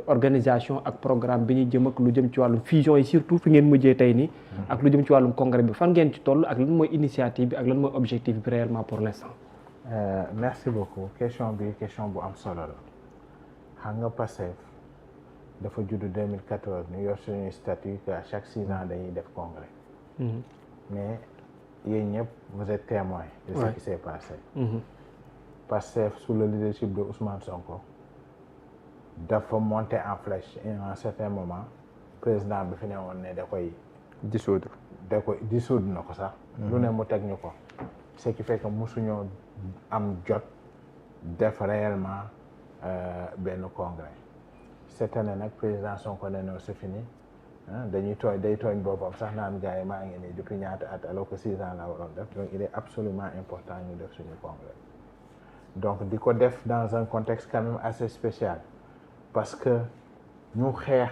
organisation ak programme bi ñuy jëm ak lu jëm ci wàllum fusion yi surtout fi ngeen mujjee tey nii. ak lu jëm ci wàllum congrès bi fan ngeen ci toll ak lan mooy initiative bi ak lan mooy objectif bi réellement pour l'instant. Merci beaucoup question bi question bu am solo la xam nga Pastef dafa judd 2014 ñu yor suñuy statut que à chaque 6 ans dañuy def congrès. mais yéen ñëpp vous êtes témoin de ce qui s'est passé. Pastef sous le leadership de Ousmane Sonko. dafa monter en flèche et à un certain moment président bi fi ne woon ne da koy dissoudre na ko sax lu ne mu teg ñu ko ce qui fait que mosuñoo am jot def réellement benn congrès cette année nag président Sonko ne non c'est fini dañuy day tooñ boppam sax naan gars yi maa ngi nii depuis ñaata at alors que 6 ans la waroon def donc il est absolument important ñu def suñu congrès donc di ko def dans un contexte quand même assez spécial parce que ñu xeex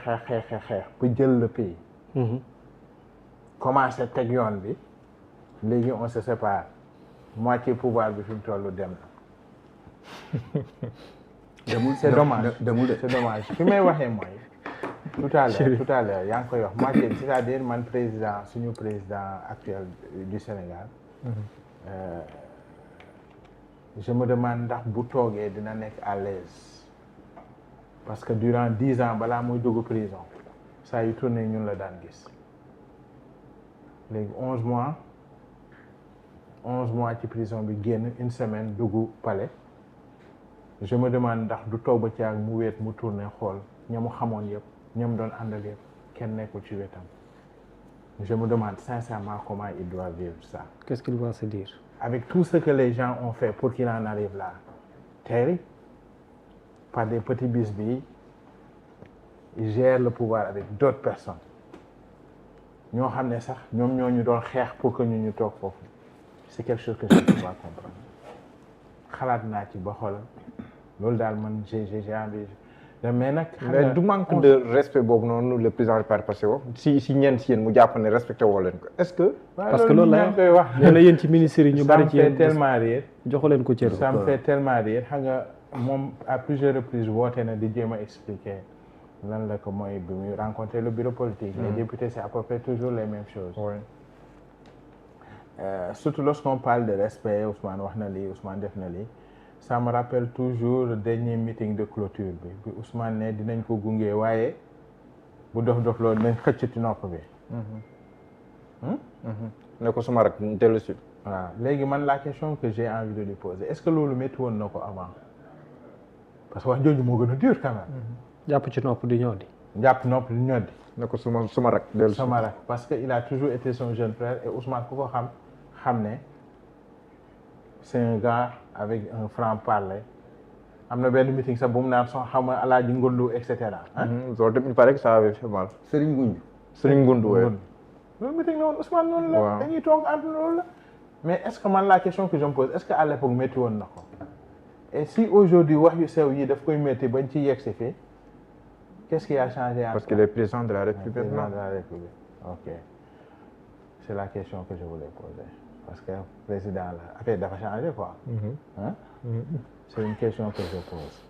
ba jël le pays. commencé teg yoon bi léegi on se sépare moitié pouvoir bi fi mu toll dem na. c'est dommage c'est dommage fi may waxee mooy. tout à l'heure yaa ngi koy wax moitié bi c'est-à-dire man président suñu président actuel du Sénégal. Je me demande ndax bu toogee dina nekk à l'aise parce que durant 10 ans balaa muy dugg prison saa yu tourné ñun la daan gis léegi 11 mois ci prison bi génn une semaine dugg palais je me demande ndax du toog ba ci ak mu wéet mu tourné xool ñamu xamoon yëpp ñam doon àndal yëpp kenn nekkul ci wetam je me demande sincèrement comment il doit vivre ça. Qu'est-ce qu'il va se dire? Avec tout ce que les gens ont fait pour qu'il en arrive là. Terry, par des petits bisbilles, il gère le pouvoir avec d'autres personnes. Ñoo xam ne sax ñoom ñoo ñu doon xeex pour que ñu toog foofu. C'est quelque chose que je ne peux pas comprendre. xalaat naa ci ba xoolal loolu daal man j'ai envie mais nag. mais du manque de respect boobu noonu le président du parti passé wax si ñenn si yéen mu jàpp ne respecté woo leen ko est-ce que. parce que loolu la koy wax nee na yéen ci ministère yi ñu bari ci yéen tellement rire joxu leen ko cër. ça me fait tellement rire xam nga moom à plusieurs reprises woote na di jéem a expliquer lan la ko mooy bi muy rencontrer le bureau politique. les députés c'est à peu près toujours les mêmes choses. oui. Surtout lorsqu'on parle de respect Ousmane wax na lii Ousmane def na lii. Ça me rappelle toujours le dernier meeting de clôture bi Ousmane ne dinañ ko gunge waaye bu dof loolu nañ xëcc ci nopp bi. ne ko suma rek dellu si. waaw léegi man la question que j'ai envie de lui poser est-ce que loolu métti woon na ko avant parce que wax jooju moo gën a dur quand même. jàpp ci nopp di ñoddi. jàpp nopp di ñoddi. ne ko suma rek dellu si. sama rek parce que il a toujours été son jeune frère et Ousmane ku ko xam ne. C'est un gars avec un franc-parler am na benn meeting sax bu mu naan soo xam Alaaji Ngundu et cetera. loolu tamit il paraît que ça avait fait mal. Serigne Ngundu loolu meeting la woon Ousmane noonu la. dañuy toog ànd loolu la. mais est-ce que man la question que je me pose est-ce que à l'époque métti woon na ko et si aujourd'hui wax yu sew yi daf koy métti bañ ci yegg si fii qu'est-ce qui a changé. parce qu'il est président de la République. président de la République ok c'est la question que je voulais poser. Parce que président la affaire dafa changé quoi. C'est une question que je pose.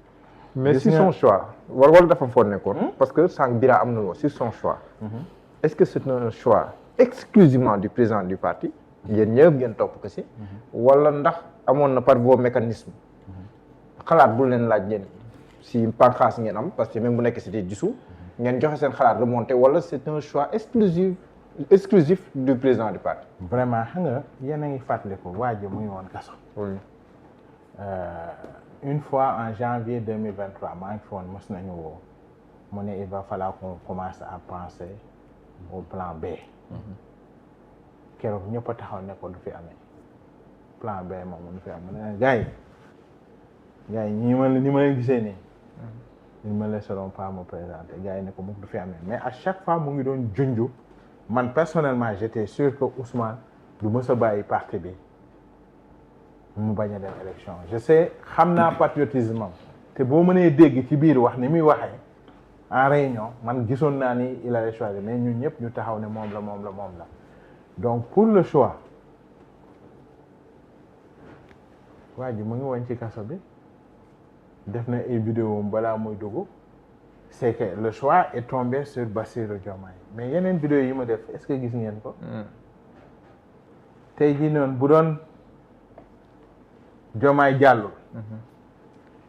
mais si son choix wala dafa foog nekkoon. parce que sànq Bira am na loo si son choix. est-ce que c'est un choix exclusivement du président du parti. yéen ñëpp ngeen topp ko si. wala ndax amoon na par vos mécanismes. xalaat bul leen laaj ngeen si pancarte ngeen am parce que même bu nekk c'était dissous. ngeen joxe seen xalaat remonté wala c'est un choix exclusif du président du parti. Vraiment xam nga yéen a ngi fàttaliku waa ji mu ngi woon kaso. oui. Une fois en janvier 2023 maa ngi fi woon mos nañu woo mu ne il va falloir qu'on commence à penser au plan B. keroog ñëpp a taxaw ne ko du fi amee plan B moom du fi am mu ne gars yi ni ma leen gisee nii. ils me laisseront pas me présenter gars yi ne ko mu du fi amee mais à chaque fois mu ngi doon junju. Man personnellement j'étais sûr que Ousmane du mës a bàyyi parti bi mu bañ a dem élection je sais xam naa patriotisme am te boo mënee dégg ci biir wax ni muy waxee en réunion man gisoon naa ni il allait choisir mais ñun ñëpp ñu taxaw ne moom la donc pour le choix waa ji mu ngi woon ci kaso bi def na ay vidéo balaa muy dugg c'est que le choix est tombé sur Bassirou Diomaye mais yeneen vidéo yi ma def est-ce que gis ngeen ko tey jii noonu bu doon Diomaye jàllul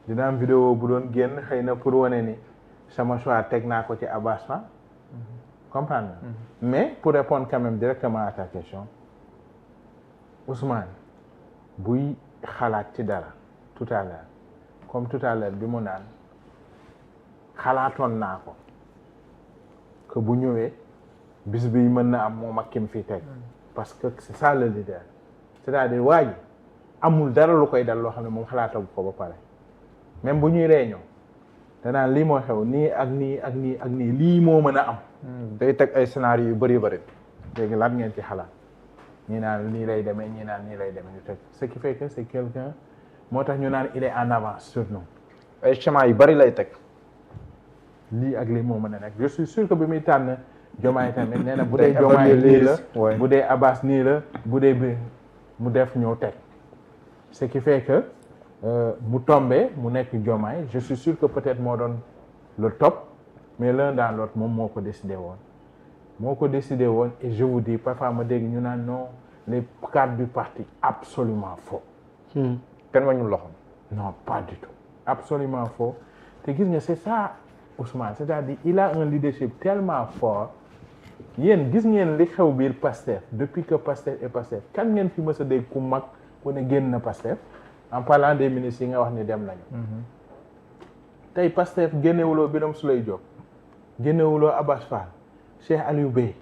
dina am vidéo bu doon génn xëy na pour wane ni sama choix teg naa ko ci Abass Fall comprendre nga mais pour répondre quand même directement à ta question Ousmane buy xalaat ci dara tout à l'heure comme tout à l'heure bi mu naan xalaatoon naa ko que bu ñëwee bis bi mën na am moom ak kim fi teg parce que c'est ça le leader c'est-à-dire waa ji amul dara lu koy dal loo xam ne moom xalaatagu ko ba pare même bu ñuy réunion danaan lii moo xew nii ak nii ak nii ak nii lii moo mën a am day teg ay scénario yu bëri léegi lan ngeen ci xalaat ñii naan nii lay demee ñii naan nii lay demee ñu teg ce qui fait que c'est quelqu'un moo tax ñu naan il est en avance sur nous ay schéma yu bëri lay teg lii ak lii moo mën a nekk je suis sûr que bi muy tànn Diomaye tamit nee na bu dee Diomaye nii la bu dee Abass nii la bu dee bi mu def ñëw teg ce qui fait que mu tombé mu nekk Diomaye je suis sûr que peut-être moo doon le top mais l'un dans l'autre moom moo ko décidé woon et je vous dis parfois ma dégg ñu naan non les cadres du parti absolument faux kenn wañul loxoom non pas du tout absolument faux te gis nga c'est ça Ousmane c'est-à-dire il a un leadership tellement fort yéen gis ngeen li xew biir Pastef depuis que Pastef est Pastef kan ngeen fi mës a dégg ku mag ku ne génn na Pastef en parlant des ministres yi nga wax ni dem nañu tey Pastef génnewuloo Birame Souleye Diop génnewuloo Abass Fall Cheikh Aliou Bey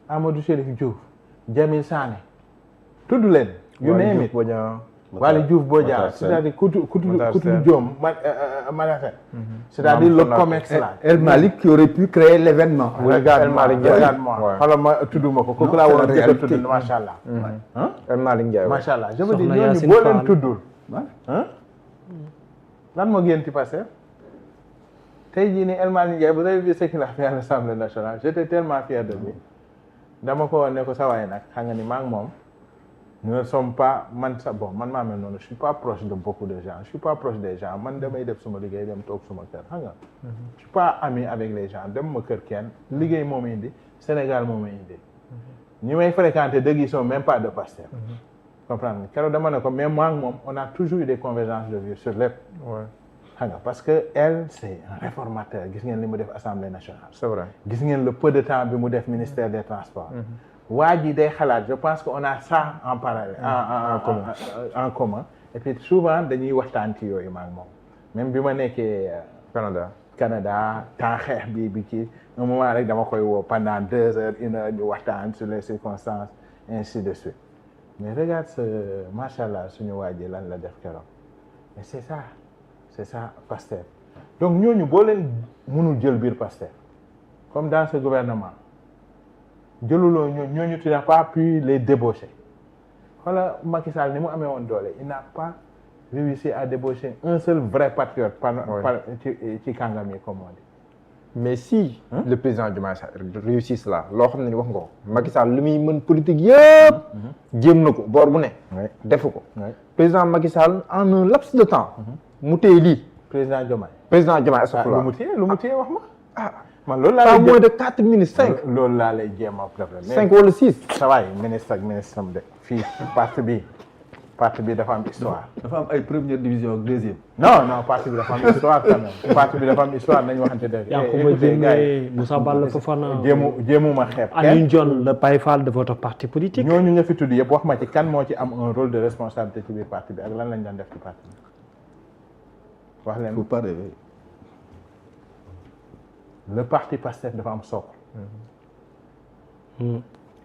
Amadou Chérif Diouf Jamil Sané tudd leen yu name it Waly Diouf Bodian c'est-à-dire kutu Diom Manasseh c'est-à-dire le comex là El Malick qui aurait pu créer l'événement. regarde-moi xoolal ma tudduma ko kooku laa waroon jëkk a tudd macha allah El Malick Ndiaye macha allah je veux dire ñooñu boo leen tuddul lan moo génn ci Pastef tey jii nii El Malick Ndiaye vous avez vu ce qu'il a fait à l'Assemblée nationale j'étais tellement fier de lui dama ko woon ne ko sa waay nag xam nga ni maa ngi moom nous ne sommes pas man maa mel noonu je suis pas proche de beaucoup de gens je suis pas proche des gens man damay def suma liggéey dem toog suma kër xam nga je suis pas ami avec les gens dem ma kër kenn liggéey moo ma indi Sénégal moo ma indi ñi may fréquenter dëgg yi sont même pas de Pastef comprendre keroog dama ne ko mais moi ak moom on a toujours eu des convergences de vues sur lépp xam nga parce que elle c'est un réformateur gis ngeen li mu def Assemblée nationale c'est vrai gis ngeen le peu de temps bi mu def ministère des transports waa ji day xalaat je pense que on a ça en parallèle en commun et puis souvent dañuy waxtaan ci yooyu maak moom même bi ma nekkee Canada temps xeex bi ci un moment rek dama koy woo pendant 2 heures 1 heure ñu waxtaan sur les circonstances ainsi de suite mais regarde ce machallah suñu waa ji lan la def keroog mais c'est ça Pastef donc ñooñu boo leen mënul jël biir Pastef comme dans ce gouvernement jëluloo ñooñu tu n'as pas pu les débaucher voilà Macky Sall ni mu amee woon doole il n'a pas réussi à débaucher un seul vrai patriote par ci kàngam yi comme on dit mais si le président Diomaye réussit cela loo xam ne ni wax nga ko Macky Sall li muy mën politique yëpp jéem na ko boor bu ne defu ko président Macky Sall en un laps de temps mu téye lii président Diomaye astafurlah lu mu téye wax ma man loolu laa lay moins de 4 minutes 5 loolu laa lay jéem a problème 5 wala 6 sa waay ministre ak ministre am de fii parti bi dafa am histoire dafa am ay première division ak deuxième non parti bi dafa am histoire quand même parti bi dafa am histoire nañu waxante dëgg Yankhoba Diémé Moussa Balla Fofana jéemuma xeeb Alioune Dione le Baye Fall de votre parti politique ñooñu nga fi tudd yëpp wax ma ci kan moo ci am un rôle de responsabilité ci biir parti bi ak lan lañ daan def ci parti bi wax leen faut pas rêver le parti Pastef dafa am socle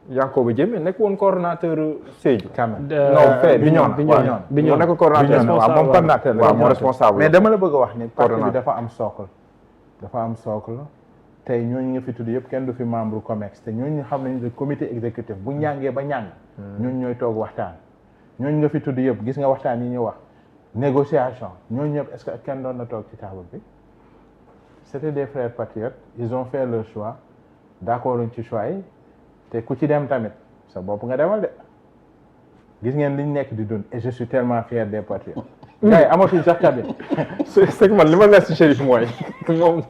Yankhoba Diémé nekk woon coordonnateur Sédhiou. quand même non fait Bignona moo nekk coordonnateur waaw moom coordonnateur la waaw moo responsable mais dama la bëgg a wax ni parti bi dafa am socle tey ñooñu nga fi tudd yëpp kenn du fi membre COMEX te ñooñu xam nañu ne comité exécutif bu ñàngee ba ñàng ñooñu ñooy toog waxtaan ñooñu nga fi tudd yëpp gis nga waxtaan yi ñu wax négociation ñooñu ñëpp est-ce que kenn doon na toog ci table bi c'était des frères patriotes ils ont fait leur choix d'accord ci choix yi te ku ci dem tamit sa bopp nga demal de gis ngeen liñ nekk di dund et je suis tellement fier des patriotes gars yi amatuñ sax cabine. c'est que man li ma neex si Chérif mooy moom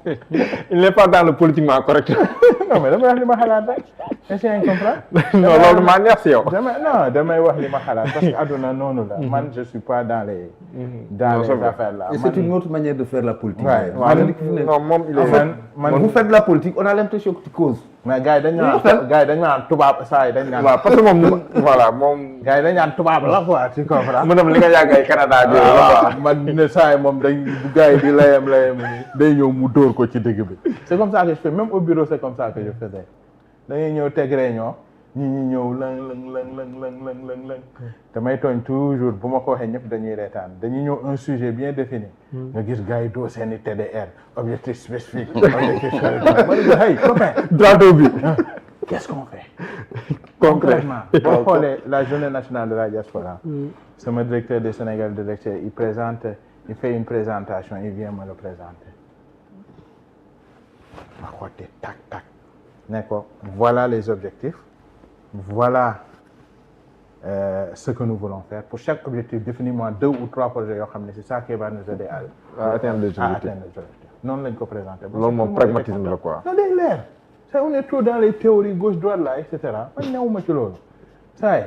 il n'est pas dans le politiquement correct. non mais damay wax li ma xalaat rek est-ce que yaa ngi comprendre. non loolu maa neex si yow. damay wax li ma xalaat parce que àdduna noonu la. man je suis pas dans les affaires là. Et c'est une autre manière de faire la politique. non moom il est man vous faites la politique on a l'impression que tu causes. mais gars yi dañu naan tubaab saa yi dañu naan. waaw parce que moom voilà moom. gars yi dañu naan tubaab la quoi tu comprends. mu dem li nga yàgg ay Canada bi. waaw man ne saa yi moom dañ bu gars yi di layam day ñëw mu dóor ko ci dëgg bi. c'est comme ça que je fais même au bureau c'est comme ça que je faisais dañuy ñëw teg réunion ñi ñëw lang damay tooñ toujours bu ma ko waxee ñëpp dañuy reetaan dañuy ñëw un sujet bien défini nga gis gars yi doo seeni TDR objectif spécifique objectif hey copain drapeau bi qu'est-ce qu'on fait concrètement boo xoolee la journée nationale de la diaspora sama directeur des Sénégal directeur il fait une présentation il vient me le présenter ma xotte tac ne ko voilà les objectifs voilà ce que nous voulons faire pour chaque objectif définis-moi 2 ou 3 projets yoo xam ne c'est ça qui va nous aider à atteindre les objectifs noonu lañ ko présenté. loolu moom pragmatisme la quoi. non day leer ça on est trop dans les théories gauche droite là et cetera man newuma ci loolu saa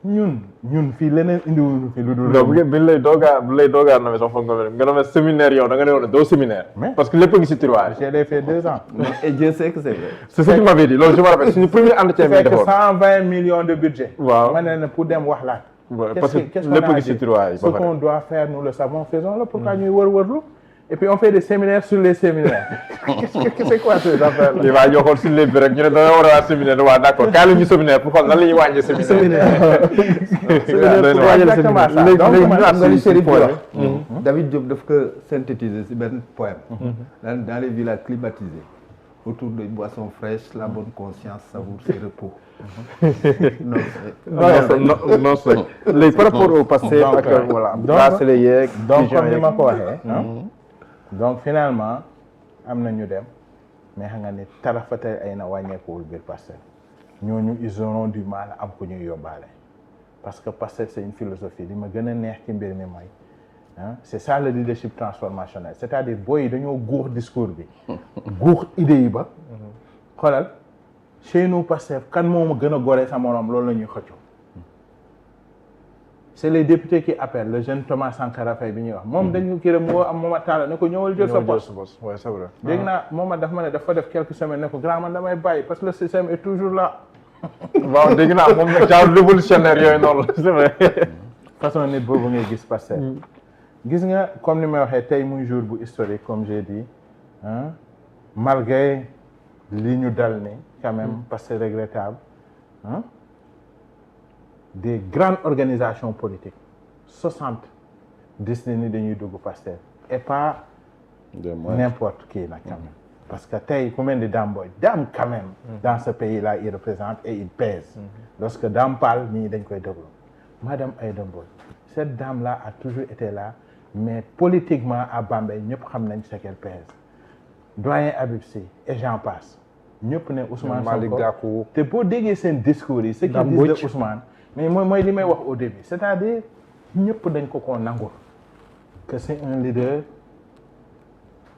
ñun fii leneen indiwuñu fi lu dul. non bi lay doogaa nommer sax foog nga nommer séminaire yow da nga ne woon doo séminaire. parce que lépp a ngi si tiroir. j'ai fait 2 ans. et Dieu sait que c'est vrai. c'est ce qu'il m'avait dit loolu je me rappelle suñu premier entretien bi defoon. 120 millions de budget. waaw ma ne pour dem wax la. parce que lépp a ngi si tiroir yi. ce qu'on doit faire nous le savons faisons-le pourquoi ñuy wër-wërlu. et puis on fait des séminaires sur les séminaires. c'est quoi ces affaires-là. lii waa ñoo xool si lépp rek ñu ne dañoo war a wax séminaire waaw d'accord kaay la ñu séminaire pour xool nan la ñuy wàññee séminaire. exactement ça donc man am nga li Chérif wax. David Diop daf ko synthétiser si benn poème. dans les villages climatisés autour de boissons fraîches la bonne conscience savoure ses repos. non c'est léegi par rapport au passé ak voilà bracelet yeeg donc comme ni ma ko waxee. donc finalement am na ñu dem mais xam nga ni tarafatay ay na wàññeekuwul biir Pastef ñooñu ils auront du mal am ku ñuy yóbbaale parce que Pastef c'est une philosophie li ma gën a neex ci mbir mi mooy c'est ça le leadership transformationnel c'est-à-dire booy yi dañoo guux discours bi guux idée yi ba xoolal chez nous Pastef kan moo ma gën a gore sa morom loolu la ñuy xëccoo c'est les députés qui appellent le jeune Thomas Sankara Faye bi ñuy wax moom dañu kii rek moo am Momar Talla ne ko ñëwal jël sa poste ouais c'est vrai dégg naa Momar dafa ma ne dafa def quelques semaines ne ko grand man damay bàyyi parce que le système est toujours là. waaw dégg naa moom nag genre révolutionnaire yooyu noonu c'est vrai. façon nit boobu ngay gis Pastef gis nga comme ni may waxee tey muy jour bu historique comme j'ai dit malgré li ñu dal ni quand même parce que c'est regrettable des grandes organisations politiques 60 décidé ni dañuy dugg Pastef et pas n'importe qui nag quand même parce que tey ku mel ni Dame Mbodj Dame quand même dans ce pays-là il représente et il pèse lorsque Dame parle nit ñi dañ koy déglu Madame Aïda Mbodj cette dame-là a toujours été là mais politiquement à Bambey ñëpp xam nañ ce qu'elle pèse doyen Habib Sy et j'en passe ñëpp ne Ousmane Sonko te boo déggee seen discours yi ce qu'ils disent de Ousmane mais mooy li may wax au début c'est-à-dire ñëpp dañ ko nangul que c'est un leader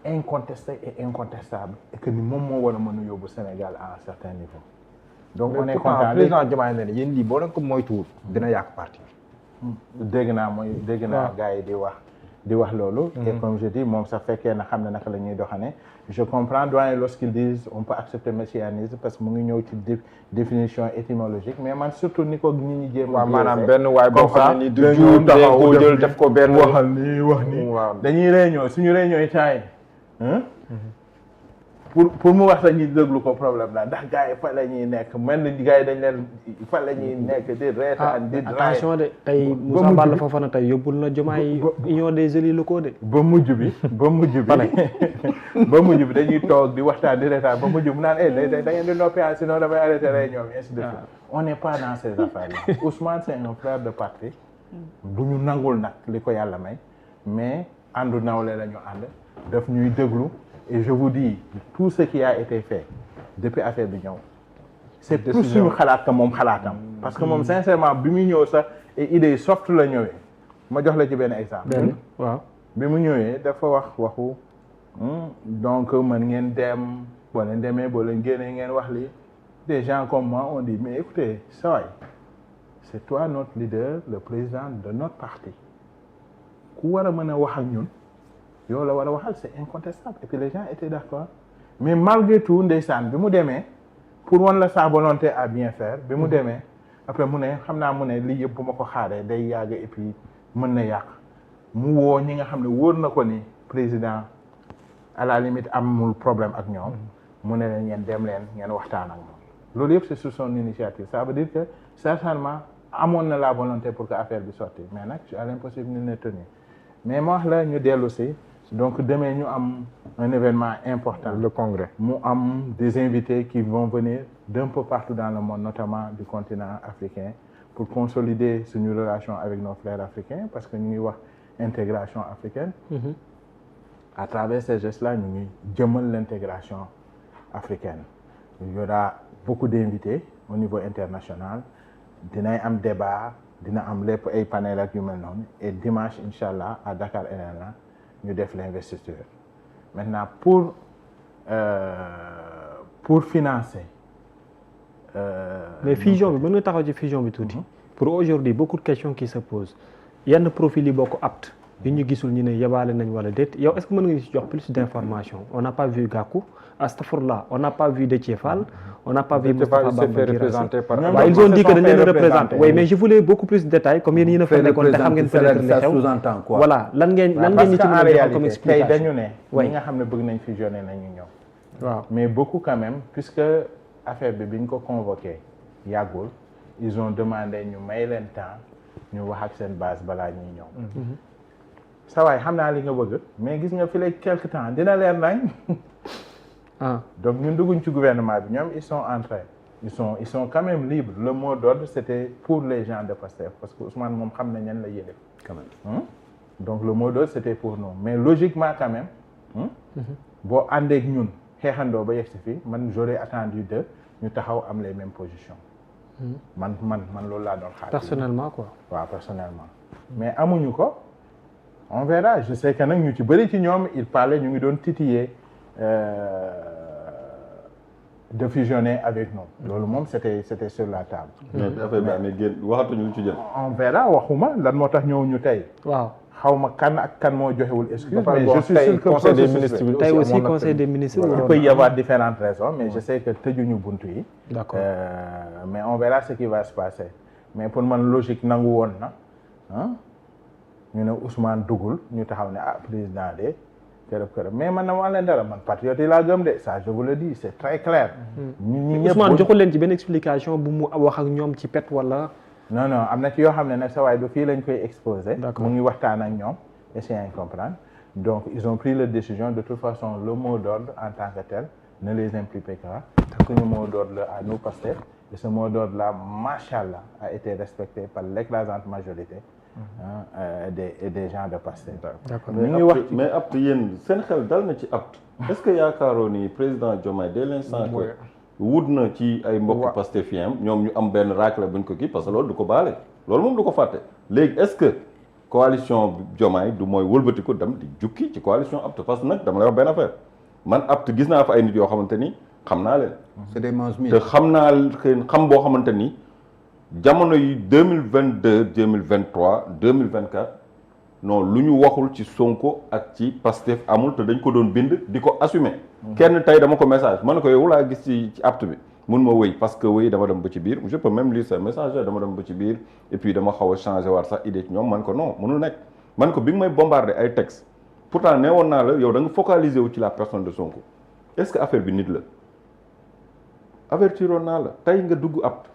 incontesté et incontestable et que ni moom moo war a mën a yóbbu Sénégal à un certain niveau donc on est content président Diomaye ne yéen lii boo leen ko moytuwul dina yàq parti dégg naa gars yi di wax loolu et comme je dis moom sax fekkee na xam ne naka la ñuy doxane je comprends doyen lorsqu'ils disent on peut accepter messianisme parce que mu ngi ñëw ci définition étymologique mais man surtout ni ko ñi jéem waaw maanaam benn waay boo xam ne ni du juum taxaw jël def ko benn waxal nii wax nii dañuy réunion suñu réunion yi taay pour mu wax sax ñu déglu ko problème la ndax gars yi fa la ñuy nekk mel ni gars yi dañ leen fa la ñuy nekk di reetaan di attention de tey Moussa Balla Fofana tey yóbbul na Diomaye union des élus locaux de ba mujj bi dañuy toog di waxtaan di reetaan ba mujj bi mu naan da ngeen di noppi sinon damay arrêter réunion bi ainsi de suite on n'est pas dans ces affaires là Ousmane c'est un frère de patrie du ñu nangul nag li ko yàlla may mais àndu nawle la ñu ànd daf ñuy déglu et je vous dis tout ce qui a été fait depuis affaire bi ñëw c'est plus suñu xalaat que moom xalaatam parce que moom sincèrement bi muy ñëw sax et idée soft la ñëwee ma jox la ci benn exemple. waaw bi mu ñëwee dafa wax waxu donc mën ngeen dem boo leen demee boo leen génnee ngeen wax li des gens comme moi on dit mais écoutez ça va c'est toi notre leader le président de notre parti ku war a mën a wax ak ñun yow la war a waxal c'est incontestable et puis les gens étaient d'accord mais malgré tout ndeysaan bi mu demee pour wan la sa volonté à bien faire bi mu demee après mu ne xam naa mu ne lii yëpp bu ma ko xaaree day yàgg et puis mën na yàq mu woo ñi nga xam ne wóor na ko ni président à la limite amul problème ak ñoom mu ne leen ngeen dem leen ngeen waxtaan ak moom loolu yëpp c'est sous son initiative ça veut dire que certainement amoon na la volonté pour que affaire bi sorti mais nag à l'impossible nul n'est tenu mais ma wax la ñu dellu si donc demain ñu am un événement important le congrès mu am des invités qui vont venir d'un peu partout dans le monde notamment du continent africain pour consolider suñu relation avec nos frères africains parce que ñu ngi wax intégration africaine à travers ces gestes-là ñu ngi jëmal l'intégration africaine il y aura beaucoup d'invités au niveau international dinañ am débat dina am lépp ay panel ak yu mel noonu et dimanche inchallah à Dakar Arena ñu def l'investiture maintenant pour financer mais fusion bi mën nga taxaw ci fusion bi tuuti pour aujourd'hui beaucoup de questions qui se posent yenn profil yi boo ko apte yi ñu gisul ñu ne yebaale nañ wala déet yow est-ce que mën nga ci jox plus d'informations on n'a pas vu Gakou astafurlah on n'a pas vu Déthié Fall on n'a pas vu Moustapha Bamba représenté par waaw ils ont dit que dañ leen représenté oui mais je voulais beaucoup plus de détails comme yéen a fa nekkoon te xam ngeen peut-être li xew sous-entend quoi voilà lan ngeen ñu ci mën a jox comme explication tey dañu ne ñi nga xam ne bëgg nañ fusionner nañu ñëw waaw mais beaucoup quand même puisque affaire bi biñ ko convoqué yàggul ils ont demandé ñu may leen temps ñu wax ak seen base balaa ñuy ñëw sa waay xam naa li nga bëgg mais gis nga fi léegi quelque temps dina leer nañ donc ñun dugguñ ci gouvernement bi ñoom ils sont en train ils sont quand même libres le mot d'ordre c'était pour les gens de Pastef parce que Ousmane moom xam na ñan la yële quand même donc le mot d'ordre c'était pour nous mais logiquement quand même boo àndeek ñun xeexandoo ba yegg si fii man j'aurais attendu de ñu taxaw am les mêmes positions man loolu laa doon xaar personnellement quoi waaw personnellement mais amuñu ko on verra je sais que nag ñu ci bëri ci ñoom il parlait ñu ngi doon titiller de fusionner avec nous loolu moom c'était sur la table mais affaire bi amee génn waxatuñu lu ci jël on verra waxuma lan moo tax ñëwuñu tey waaw xaw ma kan ak kan moo joxewul excuse mais je suis sûr que conseil des ministres bi tey aussi conseil des ministres il peut y avoir différentes raisons mais je sais que tëjuñu buntu yi d'accord mais on verra ce qui va se passer mais pour man logique nangu woon na ñu ne Ousmane dugul ñu taxaw ne président de kërëb mais man na ma leen dara man patriote yi laa gëm de ça je vous le dis c'est très clair ñi ñëpp Ousmane joxul leen ci benn explication bu mu wax ak ñoom ci pet wala non am na ci yoo xam ne nag sa waay du fii lañ koy exposer mu ngi waxtaan ak ñoom essayer de comprendre donc ils ont pris leur décision de toute façon le mot d'ordre en tant que tel ne les implique pas suñu mot d'ordre la à nous Pastef et ce mot d'ordre là machallah a été respecté par l'écrasante majorité des gens de Pastef. d'accord mais apt yéen seen xel dal na ci apt est-ce que yaakaaroo ni président Diomaye dès l'instant que wut na ci ay mbokk Pastefien ñoom ñu am benn racle buñ ko kii parce que loolu du ko baale loolu moom du ko fàtte léegi est-ce que coalition Diomaye du mooy wëlbati ko dem di jukki ci coalition apt parce que nag dama lay wax benn affaire man apt gis naa fa ay nit yoo xamante ni xam naa leen c'est des mange-mille te xam naa xam boo xamante ni jamono yi 2022 2023 2024 non lu ñu waxul ci Sonko ak ci Pastef amul te dañ ko doon bind di ko assumer kenn tey dama ko message ma ne ko yow laa gis ci apt bi mun ma wëy parce que wëy dama dem ba ci biir je peux même lire ce message dama dem ba ci biir et puis dama xaw a changé waat sax idée ci ñoom man ko non mënul nekk man ko bi nga may bombardé ay texte pourtant nee woon naa la yow da nga focaliser wu ci la personne de Sonko est-ce que affaire bi nit la avertiroon naa la tey nga dugg apt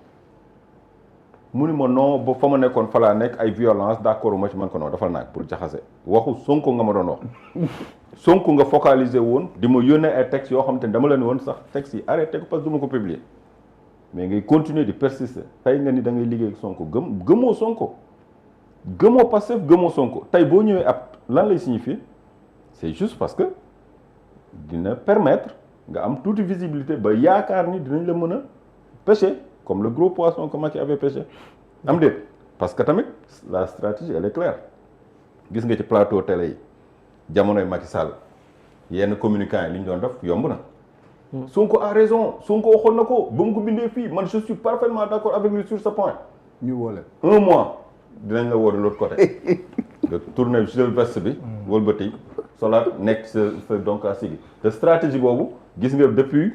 mu ni ma non ba fa ma nekkoon fa laa nekk ay violence d'accord ma ci man ko non dafal naag pour jaxase waxu Sonko nga ma doon wax Sonko nga focaliser woon di ma yónnee ay textes yoo xam te ne dama leen woon sax textes yi arrêté ko parce que du ma ko publier mais ngay continuer di persister tey nga ni da ngay liggéey ak Sonko gëmoo Sonko gëmoo Pastef gëmoo Sonko tey boo ñëwee ab lan lay signifier c'est juste parce que dina permettre nga am toute visibilité ba yaakaar ni dinañ la mën a pêcher comme le gros poisson que Macky avait pêché am déet parce que tamit la stratégie elle est claire gis nga ci plateau télé yi jamonoy Macky Sall yenn communicants yi li ñu doon def yomb na. Sonko a raison Sonko waxoon na ko ba mu ko bindee fii man je suis parfaitement d'accord avec lui sur ce point. ñu woo leen 1 mois dinañ la woo de l'autre côté. de tourner jël veste bi. wëlbati solaat nekk sa donc à sigi te stratégie boobu gis nga depuis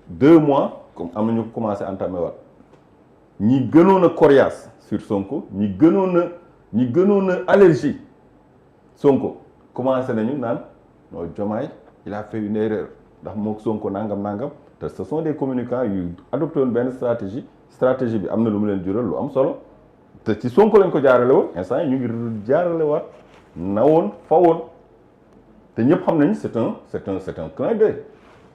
2 mois comme am na ñu commencé entamé waat ñi gënoon a coriace sur Sonko ñi gënoon a allergie Sonko commencé nañu naan non Diomaye il a fait une erreur ndax mook Sonko nangam te ce sont des communicants yu adopté woon benn stratégie bi am na lu mu leen jural lu am solo te ci Sonko lañ ko jaarale woon instant yi ñu ngi jaarale waat na woon fa woon te ñëpp xam nañu c'est un clin d'œil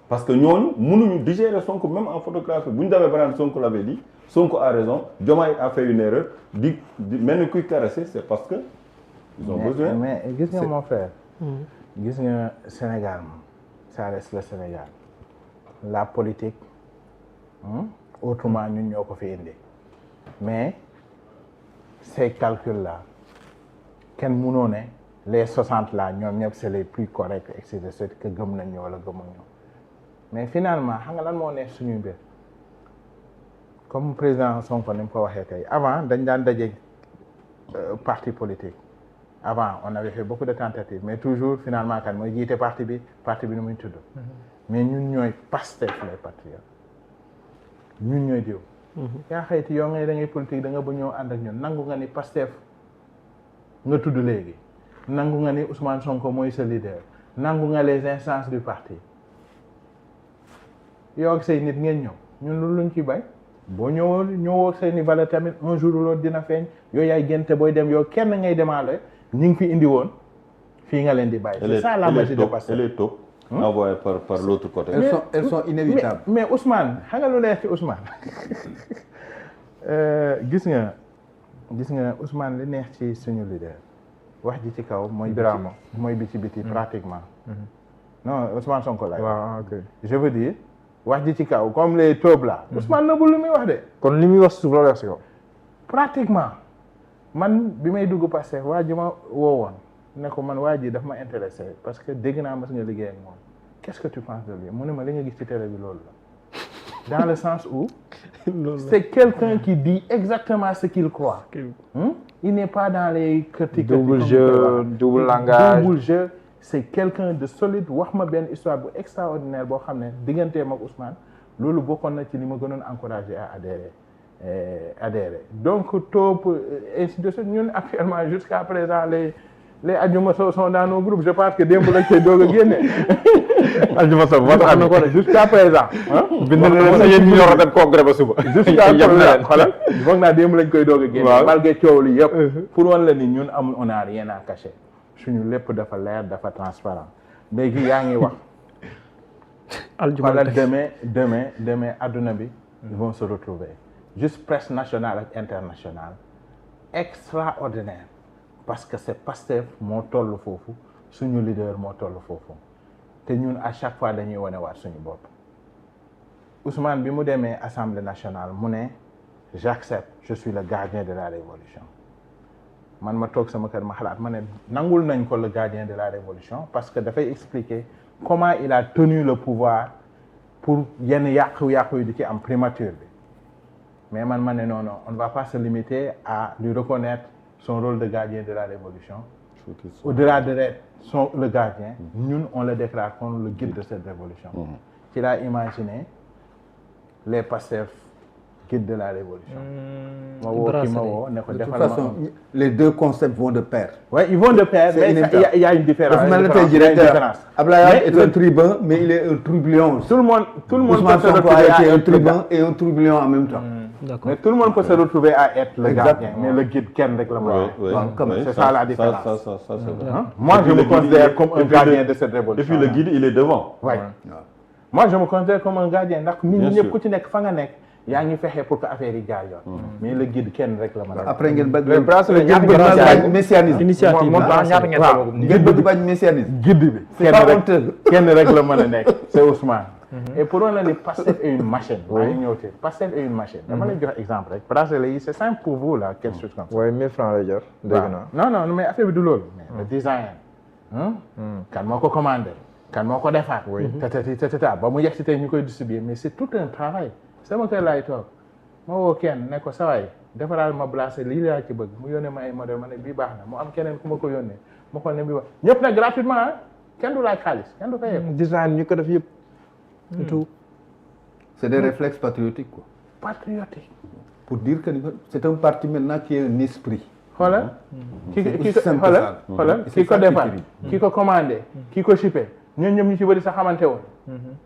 parce que ñooñu mënuñu digérer Sonko même en photographie bu ñu demee ba naan Sonko l'avait dit Sonko a raison Diomaye a fait une erreur di mel ni kuy caresser c'est parce que ils ont besoin mais gis nga mon frère gis nga Sénégal moom ça reste le Sénégal la politique autrement ñun ñoo ko fi indi mais ces calculs là kenn mënoo ne les 60 là ñoom ñëpp c'est les plus corrects et cetera que gëm nañ ñoo wala gëmuñu mais finalement xam nga lan moo nekk suñuy mbir comme président Sonko ni mu ko waxee tey avant dañ daan daje parti politique avant on avait fait beaucoup de tentatives mais toujours finalement kan mooy jiite parti bi nu muy tudd mais ñun ñooy Pastef les patriotes ñun ñooy diw yaa xayti yow ngay da ngay politique da nga ba ñëw ànd ak ñun nangu nga ni Pastef nga tudd léegi nangu nga ni Ousmane Sonko mooy sa leader nangu nga les instances du parti yow ak say nit ngeen ñëw ñun loolu luñ ci bay boo ñëwoo say ni valeur tamit un jour loolu dina feeñ yow yaay génte booy dem yow kenn ngay demaale ñi ngi fi indi woon fii nga leen di bàyyi c'est ça la magie de Pastef elle est top envoyée par l'autre côté elles sont inévitables mais Ousmane xam nga lu leer ci Ousmane gis nga Ousmane li neex ci suñu leader wax ji ci kaw mooy Birama mooy bi ci biti pratiquement non Ousmane Sonko laay waaw ok je veux dire wax ji ci kaw comme les taupes là Ousmane na bu lu muy wax de kon li muy wax suuf la wax si kaw pratiquement man bi may dugg Pastef waa ji ma woowoon ne ko man waa ji daf ma intéressé parce que dégg naa mas nga liggéey ak moom qu'est-ce que tu penses de lui mu ne ma li nga gis ci télé bi loolu la dans le sens où c'est quelqu'un qui dit exactement ce qu'il croit il n'est pas dans les critiques double jeu double langage double jeu c'est quelqu'un de solide wax ma benn histoire bu extraordinaire boo xam ne digganteem ak Ousmane loolu bokkoon na ci li ma gënoon encouragé à adhérer donc topp ainsi de suite ñun actuellement jusqu'à présent les Adjuma Sow sont dans nos groupes je pense que démb lañ koy doog a génne Adjuma Sow wax na ko jusqu'à présent bind na leen sa yéen ñu yor dem congrès ba suba jusqu'à présent xoolal foog naa démb lañ koy doog a génne malgré coow li yëpp pour wan la ni ñun amul on a rien à cacher suñu lépp dafa leer dafa transparent léegi yaa ngi wax wala demain adduna bi ils vont se retrouver juste presse nationale ak internationale extraordinaire parce que c'est Pastef moo toll foofu suñu leader moo toll foofu te ñun à chaque fois dañuy wane waat suñu bopp Ousmane bi mu demee Assemblée nationale mu ne j'accepte je suis le gardien de la révolution man ma toog sama kër ma xalaat ma ne nangul nañ ko le gardien de la révolution parce que dafay expliquer comment il a tenu le pouvoir pour yenn yàqu-yàqu yi di ci am primature bi mais man ma ne non on ne va pas se limiter à lui reconnaître son rôle de gardien de la révolution au-delà de le gardien ñun on le déclare comme le guide de cette révolution ci laa imaginé les Pastef guide de la révolution ma woo ki ma woo ne ko de toute defal façon les deux concepts vont de pair ouais ils vont de pair mais il y a une différence dafa mel ne tey jii rek Abdoulaye Wade est un tribun mais il est un trublion tout le monde Ousmane Sonko a été un tribun et un trublion en même temps D'accord. mais tout le monde peut se retrouver à être le gardien mais le guide kenn rek la mën c'est ça la différence ça c'est vrai. moi je me considère comme un gardien de cette Et révolution puis le guide il est devant. ouais moi je me considère comme un gardien ndax nit ñi Bien ñëpp sûr. ku ci nekk fa nga nekk yaa ngi fexe pour que affaire yi jaar yoon mais le guide kenn rek la mën a après ngeen bëgg le bracelet ngeen bëgg bañ messianisme initiative ñaata ngeen waaw ngeen bëgg bañ messianisme guide bi c'est pas honteux kenn rek la mën a nekk c'est Ousmane et pour on ni Pastef est une machine. maa ngi ñëw te Pastef est une machine. dama lay jox exemple rek bracelet yi c'est simple pour vous là quelque chose comme ça. waaye 1000 francs lay jar. dégg naa non mais affaire bi du loolu. mais le design. kan moo ko commandé. kan moo ko defaat. tata ba mu yegg si tey ñu koy distribuer mais c'est tout un travail. sama kër laay toog ma woo kenn ne ko sawaay defaral ma bracelet lii laa ci bëgg mu yónnee ma ay modèle ma ne bii baax na mu am keneen ku ma ko yónnee ma xool ne bii baax ñëpp nag gratuitement ah kenn du laaj xaalis kenn du fayee ko. design ñu ko def yëpp. tout. C'est des réflexes patriotiques quoi. Patriotique. Pour dire que c'est un parti maintenant qui est un esprit. xoolal. ki ko defar ki ko commandé ki ko shippé ñun ñëpp ñu ci bëri sax xamante woon.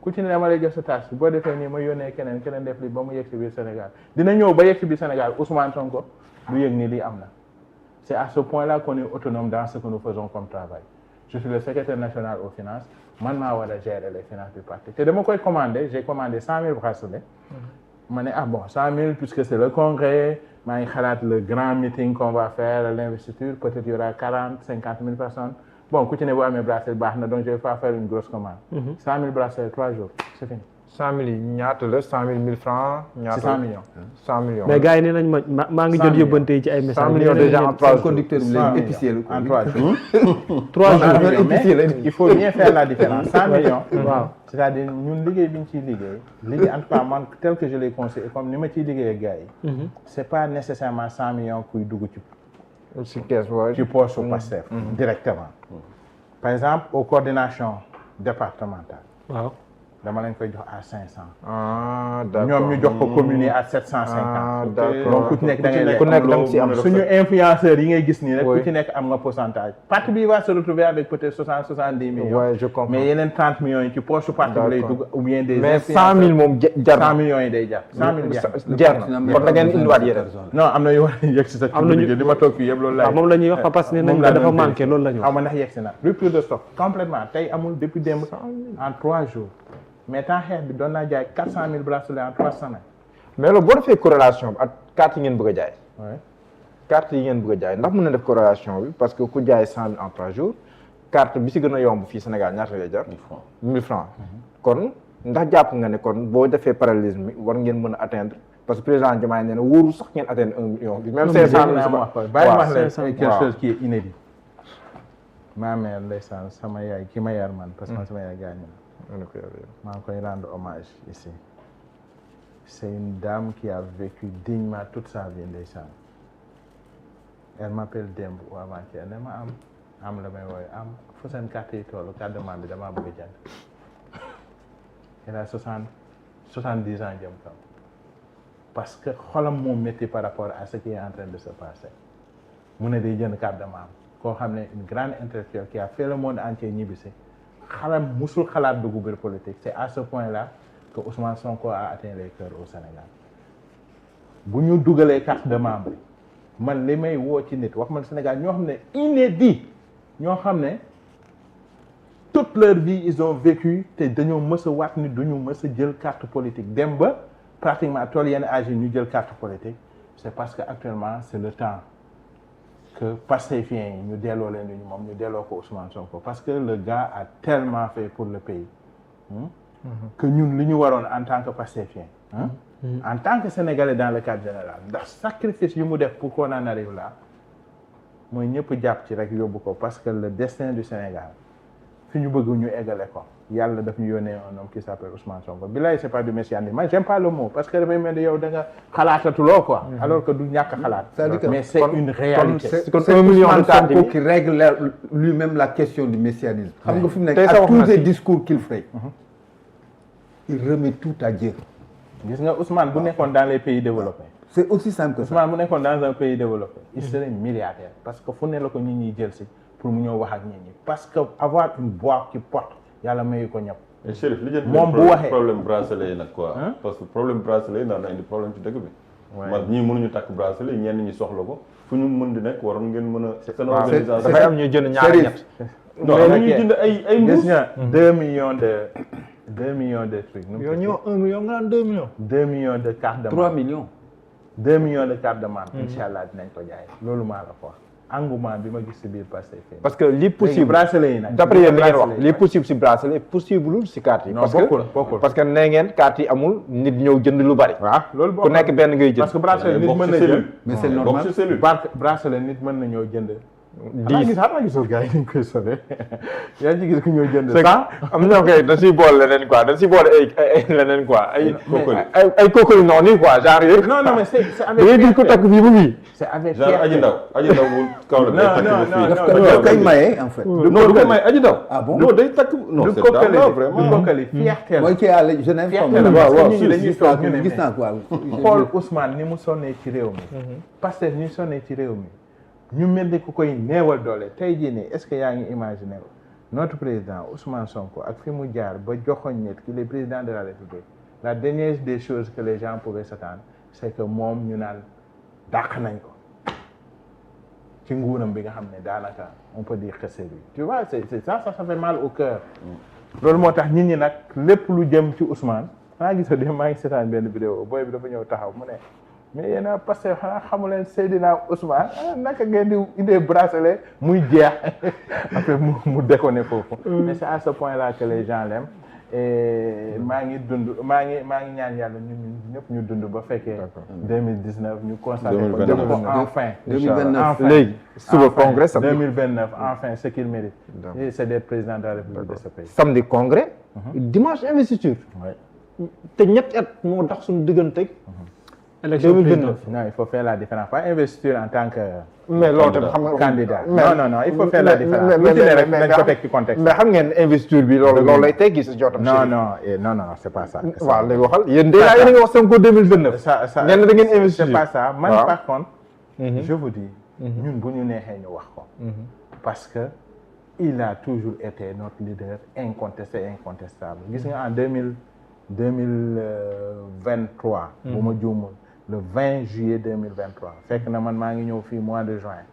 ku ci ne dama lay jox sa tâche boo defee nii ma yónnee keneen def li ba mu yegg si biir Sénégal dina ñëw ba yegg si biir Sénégal Ousmane Sonko du yëg ni lii am na. C'est à ce point-là qu'on est autonome dans ce que nous faisons comme travail. Je suis le secrétaire national aux finances man maa war a gérer les finances du parti te dama koy commandé j'ai commandé 100 000 bracelets. ma ne bon 100 000 puisque c'est le congrès maa ngi xalaat le grand meeting qu'on va faire l'investiture peut-être il y aura 40 50 000 personnes bon ku ci ne boo amee bracelet baax na donc je vais pas faire une grosse commande. 100 000 bracelets 3 jours c'est fini. 100 000 yi ñaata la 100 000 1000 francs. ñaata 100 millions. 100 millions. mais gars yi nee nañ maa ngi jot yóbbante yi ci ay messages. 100 millions déjà en 3 jours. Conducteur bi épicier en 3 jours. 3 jours mais il faut bien faire la différence 100 millions. waaw c'est-à-dire ñun liggéey bi ñu ciy liggéey en tout cas man tel que je l'ai conseillé comme ni ma ciy liggéey ak gars yi. c'est pas nécessairement 100 millions kuy dugg ci caisse waaye. ci poche su Pastef directement. par exemple aux coordinations départementales. waaw. dama leen koy jox à 500. ah d'accord ñoom ñu jox ko commune à 750. ah d'accord donc ku ci nekk da ngay ku nekk da nga ci am suñu influenceurs yi ngay gis nii rek ku ci nekk am nga pourcentage. parti bi va se retrouver avec peut-être 70 millions. ouais je comprends mais yeneen 30 millions yi ci poche parti bi lay dugg ou bien des. mais 100 000 moom jar na 100 millions yi day jar. 100 000 jar na kon da ngeen indiwaat yeneen. non am na yu war a yegg si sa. am na ñu di ma toog fii yëpp loolu laay. waaw moom la ñuy wax parce que nañ dafa manqué loolu la ñu wax. xaw ma ndax yegg si na rupture de stock complètement tey amul depuis démb en 3 jours. mais temps xeex bi doon naa jaay 400 000 bracelets en 3 semaines. mais loolu boo defee corrélation bi ak carte yi ngeen bëgg a jaay. oui carte yi ngeen bëgg a jaay ndax mën na def corrélation bi parce que ku jaay 100 000 en 3 jours carte bi si gën a yomb fii Sénégal ñaata lay jar. 1000 francs kon ndax jàpp nga ne kon boo defee parallélisme bi war ngeen mën a atteindre parce que président Diomaye nee na wóoru sax ngeen atteindre 1 million. même 500 000 bàyyi ma wax la quelque chose qui est inédit. ma mère ndeysaan sama yaay ki ma yar man parce que man sama yaay gaañu na. maa ngi koy rendre hommage ici c'est une dame qui a vécu dignement toute sa vie ndeysaan elle m'appelle démb ou avant-hier ne ma am la may wooye am fu seen carte yi toll carte de membre bi damaa bëgg a jënd elle a 70 ans jëm kaw parce que xolam moo métti par rapport à ce qui est en train de se passer mu ne day jënd carte de membre koo xam ne une grande intellectuelle qui a fait le monde entier ñibbisi xalam musul xalaat dugg biir politique c'est à ce point-là que Ousmane Sonko a atteint les cœurs au Sénégal bu ñu dugalee carte de membre man li may woo ci nit wax man Sénégal ñoo xam ne inédit ñoo xam ne toute leur vie ils ont vécu te dañoo mës a waat ni duñu mës a jël carte politique dem ba pratiquement tool yenn âge yi ñu jël carte politique c'est parce que actuellement c'est le temps que Pastefiens yi ñu delloo leen ñu moom ñu delloo ko Ousmane Sonko parce que le gars a tellement fait pour le pays que ñun li ñu waroon en tant que Pastefien en tant que Sénégalais dans le cadre général ndax sacrifice yu mu def pour qu'on en arrive là mooy ñëpp jàpp ci rek yóbbu ko parce que le destin du Sénégal fi ñu bëgg ñu eggale ko yàlla daf ñu yónnee un homme qui s'appelle Ousmane Sonko bilaay c'est pas du messianisme moi j'aime pas le mot parce que dafay mel ni yow da nga xalaatatuloo quoi alors que du ñàkk xalaat mais c'est une réalité c'est Ousmane Sonko qui règle lui-même la question du messianisme xam nga fi mu nekk à tous les discours qu'il fait il remet tout à Dieu gis nga Ousmane bu nekkoon dans les pays développés c'est aussi simple que ça Ousmane bu nekkoon dans un pays développé il serait milliardaire parce que fu ne la ko nit ñi jël si pour mu ñëw wax ak nit ñi parce que avoir une voix qui porte yàlla mayu ko ñëpp. Chérif li jël moom bu waxee problème bracelet yi nag quoi. parce que problème bracelet yi na indi problème ci dëkk bi. man ñii mënuñu takk bracelet ñenn ñi soxla ko fu ñu mën di nekk waroon ngeen mën a. seen organisation dafay am ñuy jënd ñaari ñett. non ñuy jënd ay mbuus. gis nga 2 millions de trucs. yow ñu wax 1 million nga naan 2 millions. 2 millions de cartes de 3 millions. 2 millions de cartes de membre. incha allah dinañ ko jaay loolu maa la ko wax. engouement bi ma gis si biir Pastef. parce que li possible bracelet yi nag. d'après yéen li ngeen wax li possible si bracelet possible si carte yi. non bokkul parce que nee ngeen carte yi amul nit ñëw jënd lu bari. waaw loolu ku nekk benn ngay jënd. parce que bracelet nit mën na jënd. mais c'est normal bracelet nit mën na ñëw jënd. xanaa gisul gars yi dañ koy sauvé yaa ngi gis ku ñëw jënd ça am na koy da siy boole leneen quoi da siy boole ay leneen quoi ay kookali noonu yi quoi genre yooyu. non mais c'est avec da ngay gis ko takk fii ba fii. c'est avec genre aji ndaw bu kaw la daf koy maye en fait. non du ko may aji ndaw. ah bon non day takk non c'est vraiment du kookali fierté la. mooy kii à Genève. fierté la waaw parce que ñi dañuy toog ñu ne gis naa quoi. xool Ousmane ni mu sonnee ci réew mi. parce que ni sonnee ci réew mi. ñu mel ni ku koy neewal doole tey jii nii est-ce que yaa ngi imaginer notre président Ousmane Sonko ak fi mu jaar ba joxoñ nit qu'il est président de la République la dernière des choses que les gens pouvaient s'attendre c'est que moom ñu naan dàq nañ ko ci nguuram bi nga xam ne daanaka on peut dire que c'est lui tu vois c'est ça fait mal au cœur loolu moo tax nit ñi nag lépp lu jëm ci Ousmane maa ngi gisoo maa ngi seetaan benn vidéo booy bi dafa ñëw taxaw mu ne mais yéen a parce que xanaa xamu leen Seydina Ousmane naka ngeen di indee bracelet muy jeex après mu déconné foofu. mais c'est à ce point là que les gens l'aiment et maa ngi ñaan yàlla ñun ñëpp ñu dund ba fekkee. 2019 ñu constaté ko def ko enfin. 2029 léegi suba congrès samedi 2029 enfin ce qu'il mérite. et c'est d'être président de la République de ce pays. samedi congrès. dimanche investiture. te ñetti at moo tax suñu diggante. élection présidentielle. Non, il faut faire la différence. Pas investir en tant que mais loolu tamit xam nga candidat. Non, il faut faire la différence. mais dañ ko teg ci contexte. mais xam ngeen investiture bi loolu lay teggi si jotam. non, c'est pas ça. waaw léegi waxal yéen déjà yéen a ngi wax Sonko 2029. ça ngeen ne da ngeen investir. c'est pas ça man par contre. je vous dis. ñun bu ñu neexee ñu wax ko. parce que il a toujours été notre leader incontesté et incontestable. gis nga en 2023. bu ma juumul. le 20 juillet 2023 fekk na man maa ngi ñëw fii mois de juin.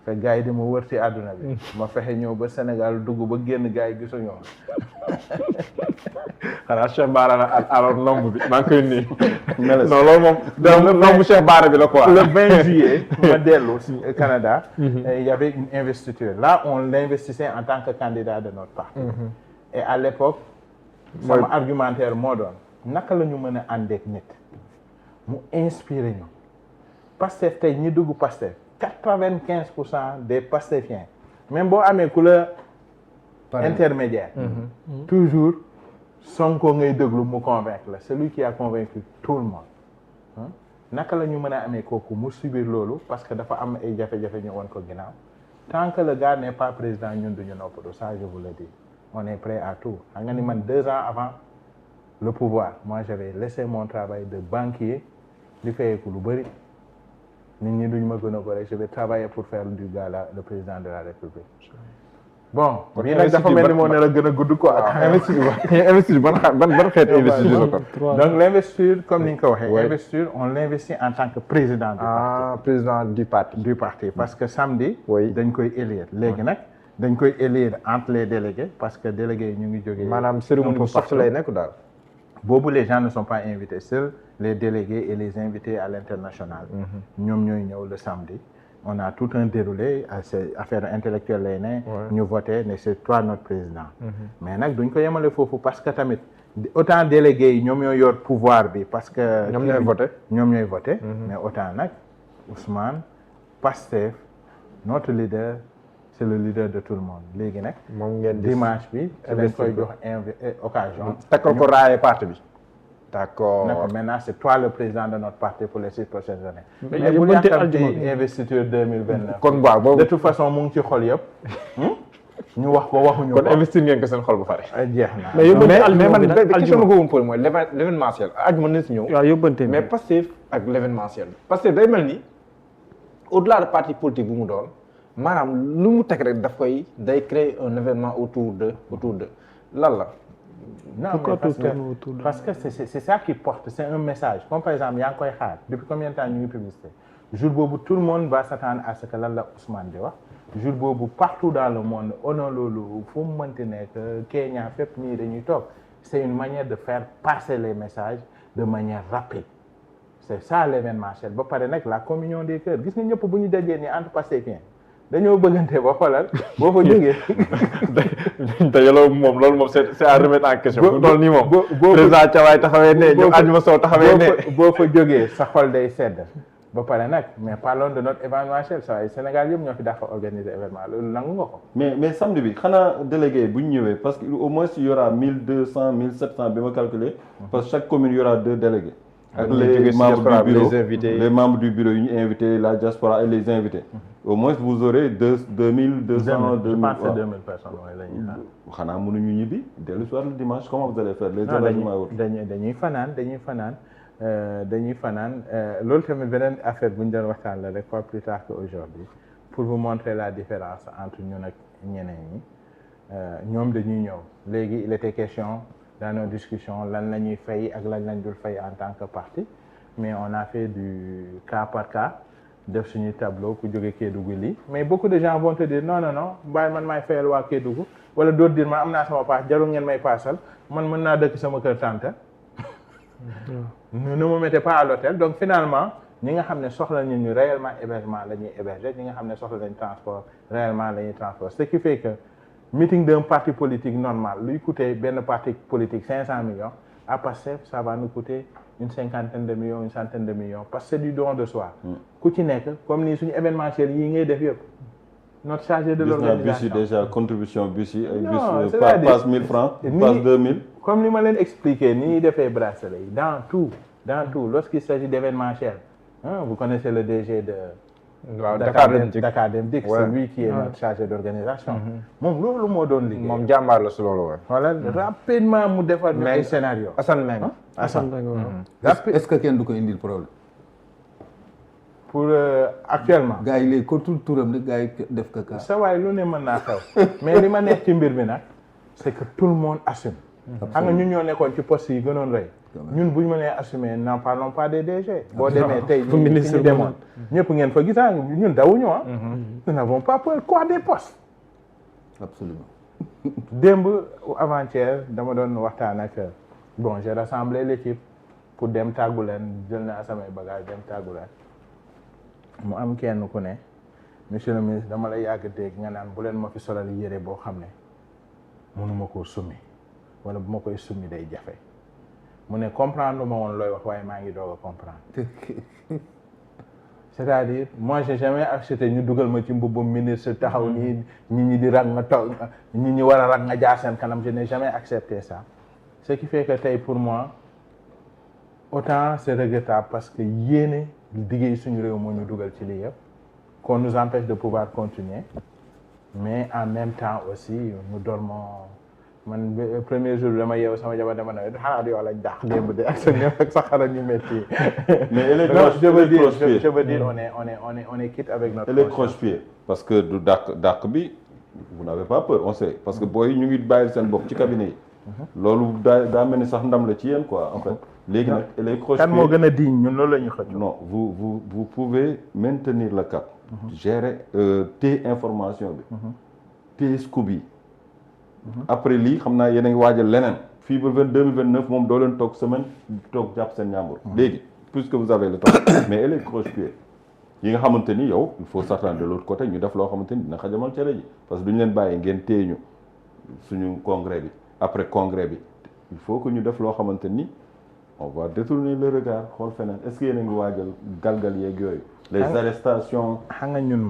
fekk gars yi di ma wër ci àdduna bi. ma fexe ñëw ba Sénégal dugg ba génn gars yi gisuñu woon. xanaa Cheikh Bara la alors nombre bi maa ngi koy nuyu. non loolu moom. nombre Cheikh Bara bi la quoi. le 20 juillet ma dellu Canada. il y avait une investiture là on l'investissait en tant que candidat de notre parti. et à l'époque sama argumentaire moo doon naka la ñu mën a àndeek nit. mu inspiré ñu Pastef tey ñi dugg Pastef 95% des Pastefiens même boo amee ku la intermédiaire toujours Sonko ngay déglu mu convaincre la celui qui a convaincu tout le monde naka la ñu mën a amee kooku mu subir loolu parce que dafa am ay jafe-jafe ñu woon ko ginnaaw tant que le gars n'est pas président ñun duñu noppalu ça je vous le dis on est prêt à tout xam nga ni man 2 ans avant le pouvoir moi j'avais laissé mon travail de banquier di fayeeku lu bëri nit ñi duñ ma gën a ko rek je vais travailler pour faire du gars là le président de la République bon bii nag dafa mel ni moo ne la gën a gudd quoi investiture ban xeet investiture la kon donc l'investiture comme ni nga ko waxee investiture on l'investit en tant que président du parti président du parti parce que samedi dañ koy élire léegi nag dañ koy élire entre les délégués parce que délégués yi ñu ngi jógee maanaam cérémonie bu soft lay nekk daal boobu les gens ne sont pas invités seuls les délégués et les invités à l'international ñoom ñooy ñëw le samedi on a tout un déroulé c'est affaire intellectuelle lay ne ñu voté ne c'est toi notre président mais nag duñ ko yemale foofu parce que tamit autant délégués yi ñoom ñooy yor pouvoir bi parce que ñoom ñooy voté mais autant nag Ousmane Pastef notre leader c'est le leader de tout le monde léegi nag moom ngeen dimanche bi dañ koy jox occasion takkal ko raaye parti bi d'accord maintenant c'est toi le président de notre parti pour les 6 prochaines années mais bu yàkkamti investiture 2029 kon waaw boobu de toute façon mu ngi ci xol yëpp ñu wax ko waxuñu ko kon investir ngeen ko seen xol bu pare jeex na mais man question ma ko woon pour mooy l'événementiel mën na si ñëw waaw yóbbante mais Pastef ak l'événementiel Pastef day mel ni au-delà de parti politique bu mu doon maanaam lu mu teg rek daf koy day créer un événement autour de lan la non mais parce que c'est ça qui porte c'est un message comme par exemple yaa ngi koy xaar depuis combien de temps ñu ngi publicité jour boobu tout le monde va s'attendre à ce que lan la Ousmane di wax jour boobu partout dans le monde ono loolu fu mu mënti nekk Kenya fépp nii dañuy toog c'est une manière de faire passer les messages de manière rapide c'est ça l'événementiel ba pare nag la communion des cœurs gis nga ñëpp bu ñu dajee nii entre Pastefiens dañoo bëggante ba xoolal boo fa jógee. te loolu moom c'est à remettre en question. bu doon nii moom boo président Thiawaye taxawee ne ñu Adjuma Sow taxawee ne. boo fa jógee sa xol day sedd. ba pare nag mais parlons de notre événementiel ça va Sénégal yëpp ñoo fi dafa organiser événement loolu nangu nga ko. mais samedi bi xanaa délégué bu ñu ñëwee parce que au moins il y aura 1200 1700 bi ma calculé. parce que chaque commune il y aura 2 délégués. ak les membres du bureau yi ñu invité la diaspora et les invités. au moins vous aurez 2200 2000 je pense que 2000 personnes mooy la ñuy xanaa mënuñu ñibbi dellu soir le dimanche comment vous allez faire les engagements dañuy fanaan loolu tamit beneen affaire bu ñu doon waxtaan la rek pas plus tard qu'aujourd'hui pour vous montrer la différence entre ñun ak ñeneen ñi ñoom dañuy ñëw léegi il était question dans nos discussions lan la ñuy fay ak lan lañ dul fay en tant que parti mais on a fait du cas par cas def suñuy tableau ku jóge Kédougou lii mais beaucoup de gens vont te dire non bàyyi man maay fayal waa Kédougou wala d'autres dire man am naa sama paas jarul ngeen may paasal man mën naa dëkk sama kër tante ne me mettez pas à l'hôtel donc finalement ñi nga xam ne soxla ñu réellement hébergement la ñuy héberger ñi nga xam ne soxla nañ transport réellement la ñuy transport ce qui fait que meeting d'un parti politique normal luy coûter benn parti politique 500 millions à Pastef ça va nous coûter une cinquantaine de millions une centaine de millions parce que c'est du don de soi ku ci nekk comme nii suñu événementiel yi ngay def yëpp notre chargé de l'organisation bus yi déjà contribution bus yi ay bus passe 1000 francs passe 2000 comme ni ma leen expliqué ni ñuy defee bracelet yi dans tout lorsqu'il s'agit d'événementiel vous connaissez le DG de Dakar Dem Dikk c'est lui qui est notre chargé d'organisation moom loolu moo doon liggéey moom jàmbaar la su loolu woon voilà rapidement mu defar ay scénario Assane Meng est-ce que kenn du ko indil problème pour actuellement gars yi léegi ko turam rek gars yi def ko ka sa waay lu ne mën naa xew mais li ma neex ci mbir bi nag c'est que tout le monde assume xam nga ñun ñoo nekkoon ci poste yi gënoon rëy ñun bu ñu mënee assumer n'en parlons pas des DG boo demee tey ñu demoon ñëpp ngeen fa gisaa ñun dawuñu nous n'avons pas peur quoi des postes absolument démb avant-hier dama doon waxtaan ak bon j'ai rassemblé l'équipe pour dem tàggu leen jël naa samay bagage dem tàggu leen mu am kenn ku ne monsieur le ministre dama la yàgg dégg nga naan bu leen ma fi solal yére boo xam ne mënuma koo summi wala bu ma koy summi day jafe mu ne comprendre ma woon looy wax waaye maa ngi doog a comprendre c'est-à-dire moi j'ai jamais accepté ñu dugal ma ci mbubbum ministre taxaw nii ñi di rang nga toog ñi war a rang nga jaar seen kanam je n'ai jamais accepté ça ce qui fait que tey pour moi autant c'est regrettable parce que yéene liggéey suñu réew moo ñu dugal ci lii yëpp qu'on nous empêche de pouvoir continuer mais en même temps aussi nous dormons man premier jour dama yeewu sama jabar dama nawet xanaa di wax lañ dàq démb de ak sa ñëw ak sa xaral ñu métti mais je veux dire on est quitte avec notre électropied parce que du dàq bi vous n'avez pas peur on sait parce que booy ñu ngi bàyyil seen bopp ci cabinet yi loolu daa mel ni sax ndam la ci yéen quoi en fait léegi nag électropied kan moo gën a diñ ñun loolu la ñu xëcc non vous pouvez maintenir le cap gérer téye information bi téye scoop yi après lii xam naa yéen a ngi waajal leneen fii ba 2029 moom doo leen toog semaine toog jàpp seen ñàmbur léegi puisque vous avez le temps mais électropied yi nga xamante ni yow il faut s'attendre de l'autre côté ñu def loo xamante ni dina xajamal cere ji parce que duñu leen bàyyi ngeen téye ñu suñu congrès bi après congrès bi il faut que ñu def loo xamante ni on va détourner le regard xool feneen est-ce que yéen a ngi waajal galgal yeeg yooyu les arrestations xam nga ñun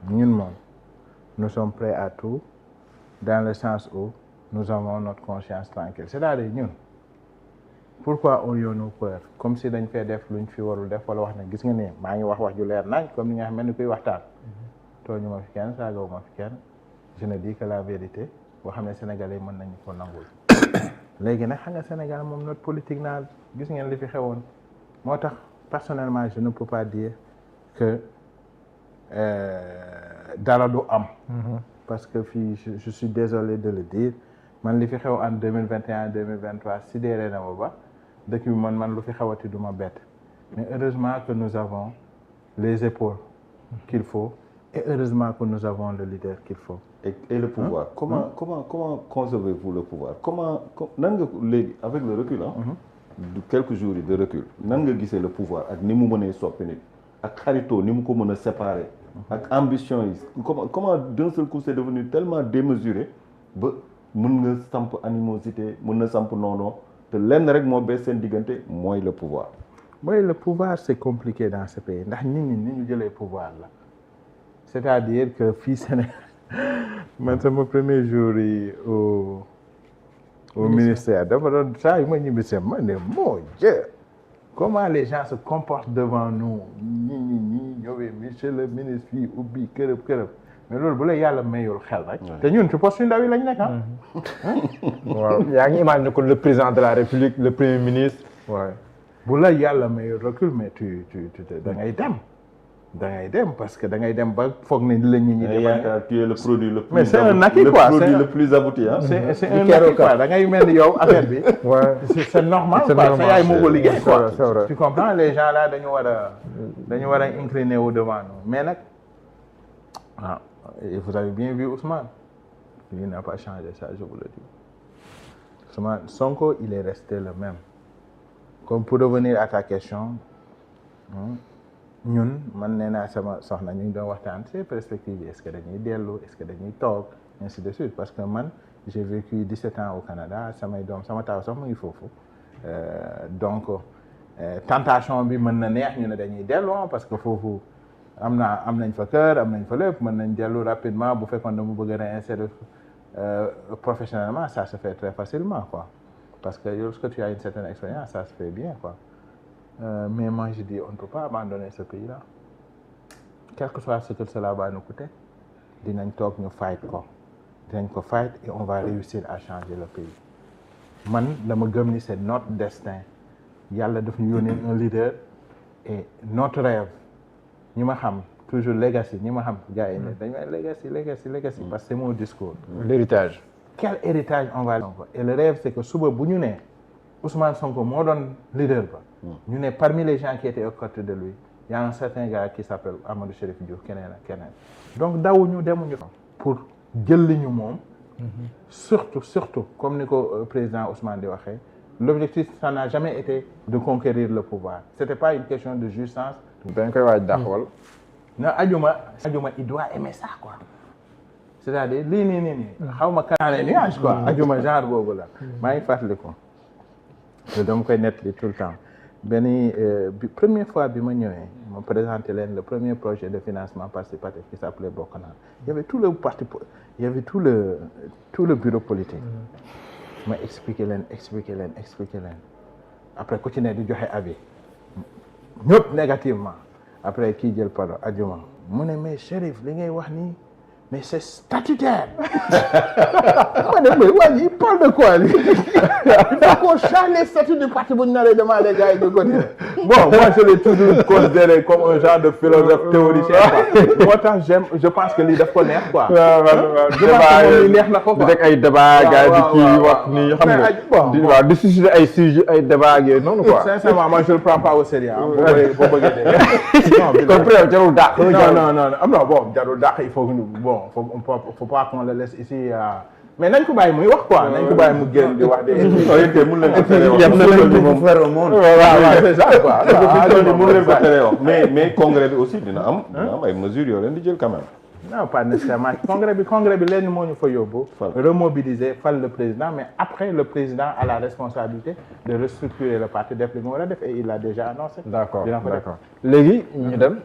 moom nous sommes prêts à tout dans le sens où nous avons notre conscience tranquille c'est-à-dire ñun pourquoi aurions-nous peur comme si dañ fee def luñ fi warul def wala wax na gis nga ne maa ngi wax ju leer nañ comme ni nga xam ne kuy waxtaan tooñu ma fi kenn saagawu ma fi kenn je ne dis que la vérité boo xam ne sénégalais mën nañu ko nangul léegi nag xam nga Sénégal moom notre politique naa gis ngeen li fi xewoon moo tax personnellement je ne peux pas dire que dara du am parce que fii je suis désolé de le dire man li fi xew en 2021 2023 sidéré na ma ba dëkk bi man lu fi xewati du ma bett mais heureusement que nous avons les épaules qu'il faut et heureusement que nous avons le leader qu'il faut et le pouvoir comment concevez-vous le pouvoir comment nan nga léegi avec le recul de quelques jours yi de recul nan nga gisee le pouvoir ak ni mu mënee soppi nit ak xaritoo ni mu ko mën a séparer ak ambition yi comment d'un seul coup c'est devenu tellement démesuré ba mën nga samp animosité mën na samp noonu te lenn rek moo bees seen diggante mooy le pouvoir. mooy le pouvoir c'est compliqué dans ce pays ndax nit ñi ni ñu jëlee pouvoir la c'est-à-dire que fii Sénégal man sama premier jour yi au ministère dafa doon saa yu ma ñibbisee ma ne mon Dieu comment les gens se comportent devant nous ñi ñëwee monsieur le ministre fii ubbi kërëb mais loolu bu la yàlla mayul xel rek te ñun ci poste yu ndaw yi lañ nekk waaw yaa ngi imaginer ko le président de la République le premier ministre waaw bu la yàlla mayul recul mais tu da ngay dem parce que da ngay dem ba foog ne la nit ñi tu es le produit le plus mais c'est un acquis quoi le plus abouti hein c'est un acquis quoi da ngay mel ni yow affaire bi c'est normal quoi sa yaay moo ko liggéey quoi tu comprends les gens là dañu war a incliner au devant nous mais nag et vous avez bien vu Ousmane il n'a pas changé ça je vous le dis Ousmane Sonko il est resté le même comme pour revenir à ta question ñun man nee naa sama soxna ñu ngi doon waxtaan ces perspectives est-ce que dañuy dellu est-ce que dañuy toog ainsi de suite parce que man j'ai vécu 17 ans au Canada samay doom sama taw sax mu ngi foofu donc tentation bi mën na neex ñu ne dañuy dellu parce que foofu am nañ fa kër am nañ fa lépp mën nañ dellu rapidement bu fekkoon dama bëgg a réinsérer professionnellement ça se fait très facilement quoi parce que lorsque tu as une certaine expérience ça se fait bien quoi mais moi je dis on ne peut pas abandonner ce pays-là quel que soit ce que cela va nous coûter dinañ toog ñu fight ko et on va réussir à changer le pays man dama gëm ni c'est notre destin yàlla daf ñu yónnee un leader et notre rêve ñi ma xam toujours legacy ñi ma xam gars yi ne dañu ay legacy parce que c'est mon discours l'héritage quel héritage on va et le rêve c'est que suba bu ñu nee Ousmane Sonko moo doon leader ba ñu ne parmi les gens qui étaient aux côtés de lui il y a un certain gars qui s'appelle Amadou Chérif Diouf keneen donc dawuñu demuñu pour jël li ñu moom surtout comme ni ko président Ousmane di waxee l'objectif ça n'a jamais été de conquérir le pouvoir c'était pas une question de jouissance dañ koy waaj dàq wala non ajuma il doit aimer ça quoi c'est-à-dire lii nii xaw ma kanaane nuage quoi ajuma genre boobu la maa ngi fàttali ko dama koy nettali tout le temps benn première fois bi ma ñëwee ma présenté leen le premier projet de financement participatif qui s'appelait Bokk-Naa il y avait tout le parti il y avait tout le bureau politique ma expliqué leen après ku ci ne di joxe avis ñëpp négativement après kii jël parole ajuma mu ne mais Chérif li ngay wax nii mais c'est statutaire. ma ne mais waa ji il parle de quoi lui il faut qu'on change les statuts du parti bu ñu naree demander gars yi ñu continuer bon moi je l'ai toujours considéré comme un genre de philosophe théoricien quoi moo tax je pense que lii daf ko neex quoi. waaw neex na ko quoi. di teg ay débat gars yi di kii wax nii xam nga waaw di susciter ay sujet ay débat ak yooyu noonu quoi. sincèrement moi je le prends pas au sérieux boo bëggee dégg. comme preuve jarul dàq. non bon jarul dàq il faut que bon faut pas qu'on le laisse ici mais nañ ko bàyyi muy wax quoi nañ ko bàyyi mu génn di wax de. mun leen ko tere wax yam na leen ko faire au monde. waaw c'est ça quoi. mun leen ko tere wax mais congrès bi aussi dina am ay mesures yoo leen di jël quand même. non pas nécessairement congrès bi lenn moo ñu fa yóbbu. remobiliser fal le président mais après le président a la responsabilité de restructurer le parti def li mu war a def et il l'a déjà annoncé. d'accord léegi ñu dem